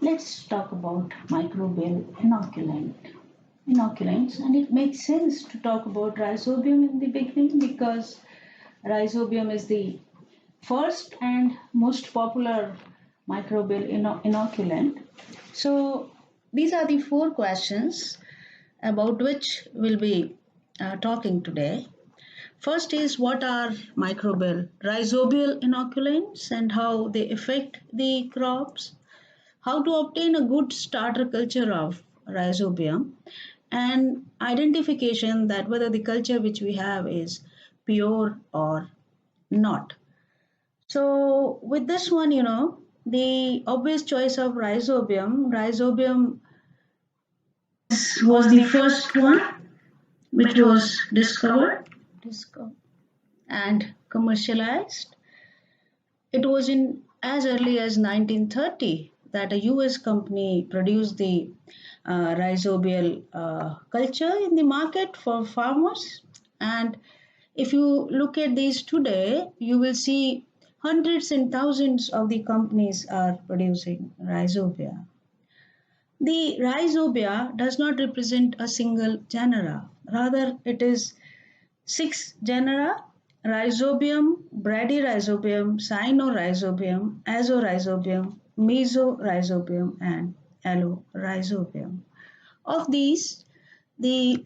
let's talk about microbial inoculants, and it makes sense to talk about rhizobium in the beginning because rhizobium is the first and most popular microbial inoculant. So these are the four questions about which we'll be talking today. First is what are rhizobial inoculants and how they affect the crops, how to obtain a good starter culture of rhizobium, and identification that whether the culture which we have is pure or not. So with this one, the obvious choice of rhizobium was the first one which was discovered and commercialized. It was in as early as 1930 that a US company produced the rhizobial culture in the market for farmers. And if you look at these today, you will see hundreds and thousands of the companies are producing rhizobia. The rhizobia does not represent a single genera. Rather, it is six genera: Rhizobium, Bradyrhizobium, Cynorhizobium, Azorhizobium, Mesorhizobium, and Allorhizobium. Of these, the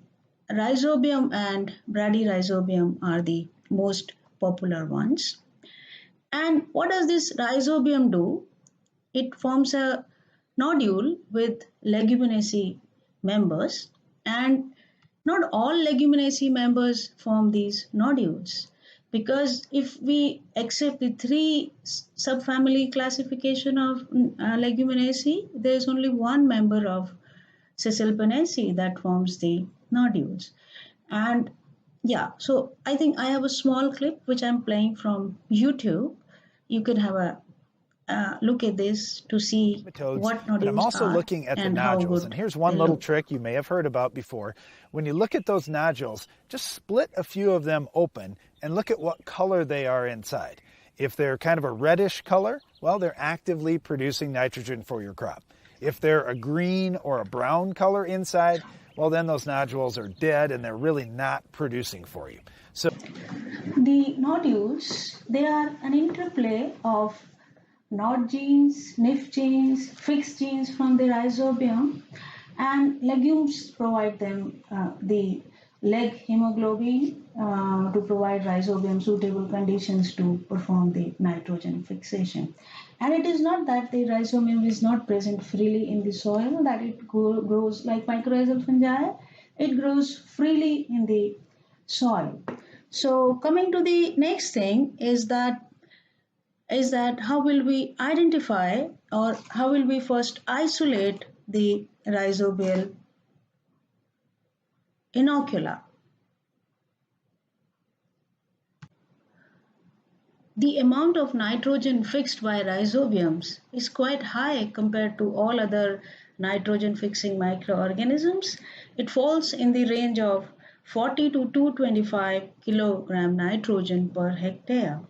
Rhizobium and Bradyrhizobium are the most popular ones. And what does this rhizobium do? It forms a nodule with leguminosae members, and not all leguminosae members form these nodules, because if we accept the three subfamily classification of leguminosae, there is only one member of Caesalpinaceae that forms the nodules. And yeah, so I think I have a small clip which I'm playing from YouTube. You can have a look at this to see what nodules but I'm also are looking at the and nodules. And here's one little trick you may have heard about before. When you look at those nodules, just split a few of them open and look at what color they are inside. If they're kind of a reddish color, well, they're actively producing nitrogen for your crop. If they're a green or a brown color inside, well, then those nodules are dead and they're really not producing for you. So the nodules, they are an interplay of nod genes, NIF genes, fixed genes from the rhizobium, and legumes provide them the leg hemoglobin to provide rhizobium suitable conditions to perform the nitrogen fixation. And it is not that the rhizobium is not present freely in the soil, that it grows like mycorrhizal fungi. It grows freely in the soil. So coming to the next thing is that how will we identify, or how will we first isolate the rhizobial inocula? The amount of nitrogen fixed by rhizobiums is quite high compared to all other nitrogen fixing microorganisms. It falls in the range of 40 to 225 kilogram nitrogen per hectare.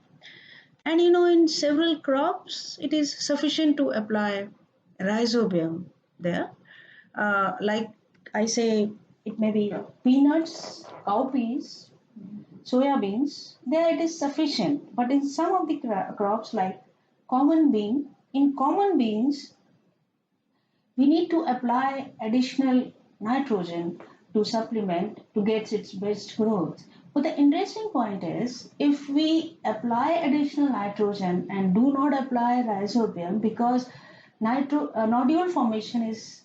And in several crops, it is sufficient to apply rhizobium there. Like I say, it may be peanuts, cowpeas, soybeans, there it is sufficient. But in some of the crops like in common beans, we need to apply additional nitrogen to supplement to get its best growth. But the interesting point is, if we apply additional nitrogen and do not apply rhizobium, because nodule formation is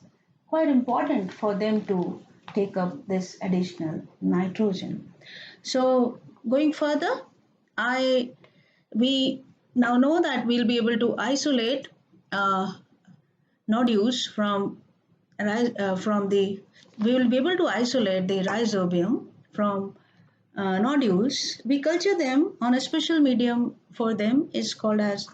quite important for them to take up this additional nitrogen. So going further, we now know that we'll be able to isolate nodules we will be able to isolate the rhizobium from nodules. We culture them on a special medium for them is called as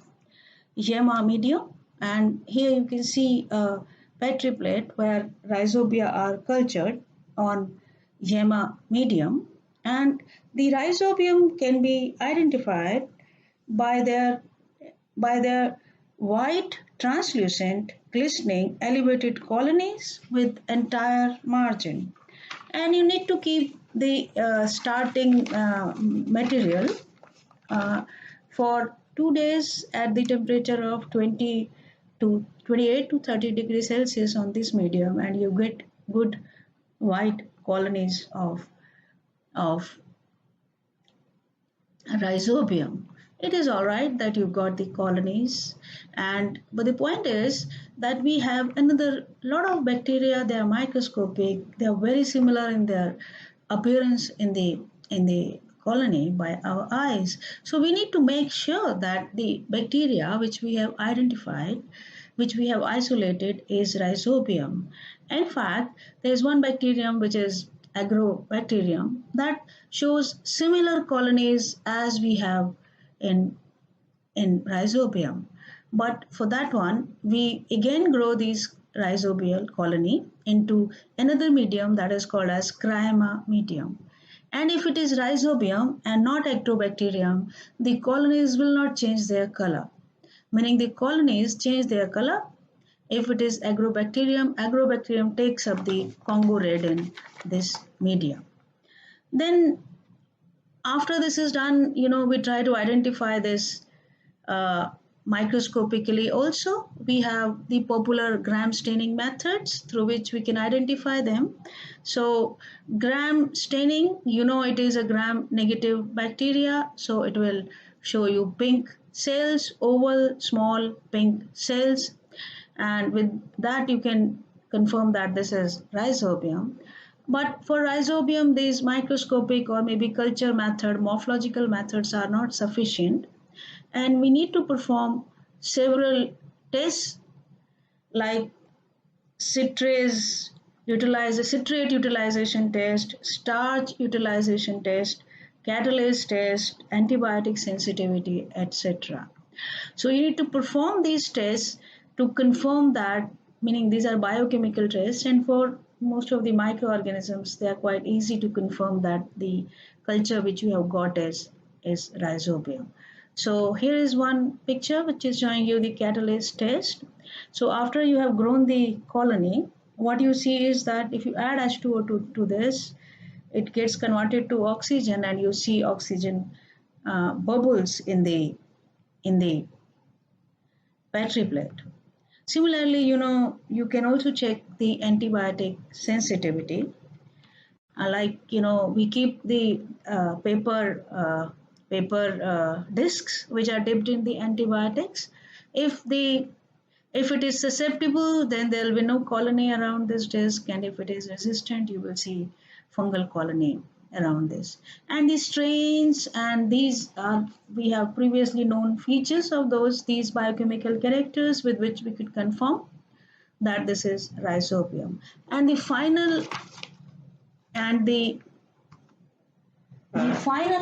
Yema medium, and here you can see a petri plate where rhizobia are cultured on Yema medium, and the rhizobium can be identified by their white, translucent, glistening, elevated colonies with entire margin. And you need to keep the starting material uh, for 2 days at the temperature of 20 to 28 to 30 degrees Celsius on this medium, and you get good white colonies of rhizobium. It is all right that you got the colonies, and but the point is that we have another lot of bacteria. They are microscopic. They are very similar in their appearance in the colony by our eyes. So we need to make sure that the bacteria which we have identified, which we have isolated, is rhizobium. In fact, there is one bacterium which is agrobacterium that shows similar colonies as we have in rhizobium. But for that one, we again grow these rhizobial colony into another medium that is called as Cryma medium. And if it is rhizobium and not agrobacterium, the colonies will not change their color, meaning the colonies change their color. If it is agrobacterium takes up the Congo red in this medium. Then after this is done, we try to identify this microscopically also. We have the popular gram staining methods through which we can identify them. So gram staining, it is a gram negative bacteria, so it will show you pink cells, oval small pink cells, and with that you can confirm that this is rhizobium. But for rhizobium, these microscopic or maybe culture method, morphological methods are not sufficient, and we need to perform several tests like citrate utilization test, starch utilization test, catalase test, antibiotic sensitivity, etc. So you need to perform these tests to confirm that, meaning these are biochemical tests, and for most of the microorganisms, they are quite easy to confirm that the culture which you have got is rhizobium. So here is one picture which is showing you the catalase test. So after you have grown the colony, what you see is that if you add H2O to this, it gets converted to oxygen, and you see oxygen bubbles in the battery plate. Similarly, you can also check the antibiotic sensitivity. We keep the paper discs which are dipped in the antibiotics. If it is susceptible, then there will be no colony around this disc, and if it is resistant, you will see fungal colony around this. And the strains, and these are, we have previously known features of these biochemical characters with which we could confirm that this is rhizobium. And the final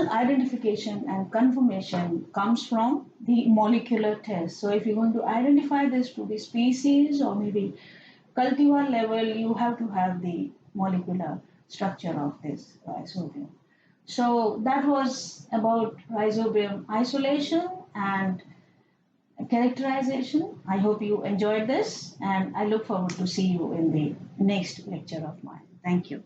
identification and confirmation comes from the molecular test. So if you're going to identify this to the species or maybe cultivar level, you have to have the molecular structure of this rhizobium. So that was about rhizobium isolation and characterization. I hope you enjoyed this, and I look forward to see you in the next lecture of mine. Thank you.